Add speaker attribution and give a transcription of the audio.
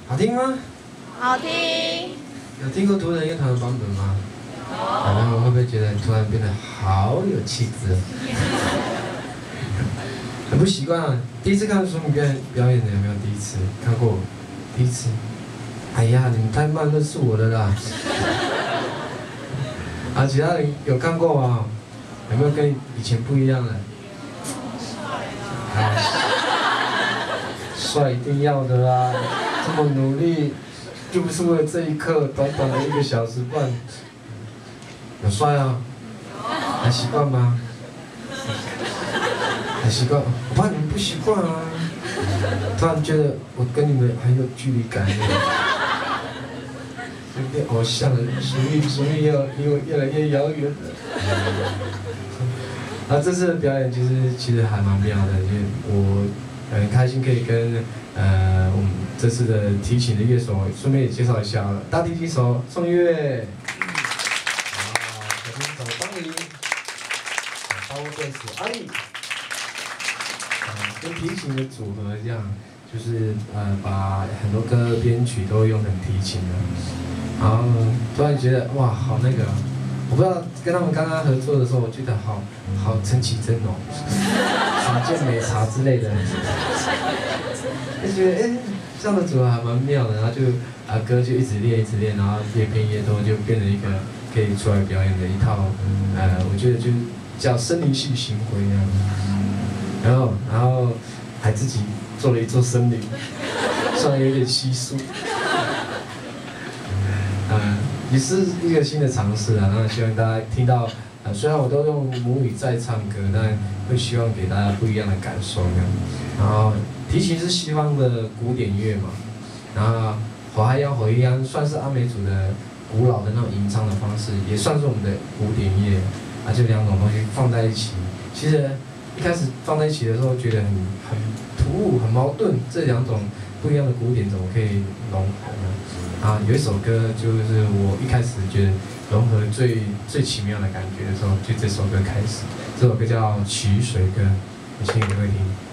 Speaker 1: 好听吗？
Speaker 2: 好听。
Speaker 1: 有听过图人乐团的版本吗？然后会不会觉得突然变得好有气质？很不习惯啊！第一次看说明表演的有没有？第一次看过？第一次？哎呀，你们太慢认识我了啦！啊，其他人有看过吗？有没有跟以前不一样的？帅一定要的啦！这么努力，就不是为了这一刻，短短的1个小时半。有帅啊？还习惯吗？还习惯？我怕你们不习惯啊！突然觉得我跟你们很有距离感，有点偶像了，所以要离我越来越遥远了。啊，这次的表演其实还蛮妙的，因为我很开心可以跟我们这次的提琴的乐手，顺便也介绍一下大提琴手宋月，小提琴手方怡，包括贝斯阿丽，跟提琴的组合这样，就是把很多歌编曲都用成提琴的，然后突然觉得哇，好那个。我不知道跟他们刚刚合作的时候，我觉得好陈绮贞哦，爽健美茶之类的，就觉得这样的组合还蛮妙的，然后就歌就一直练，然后越编越多，就变成一个可以出来表演的一套，我觉得就叫森林系行为那样，然后还自己做了一座森林，虽然有点稀疏。也是一个新的尝试啊，然后希望大家听到，虽然我都用母语在唱歌，但会希望给大家不一样的感受这样。然后提琴是西方的古典乐嘛，然后火一样算是阿美族的古老的那种吟唱的方式，也算是我们的古典乐，这两种东西放在一起，其实一开始放在一起的时候觉得很突兀、很矛盾，这两种不一样的古典怎么可以融合呢？有一首歌就是我一开始觉得融合最奇妙的感觉的时候，就这首歌开始。这首歌叫《曲水歌》，我请你会听。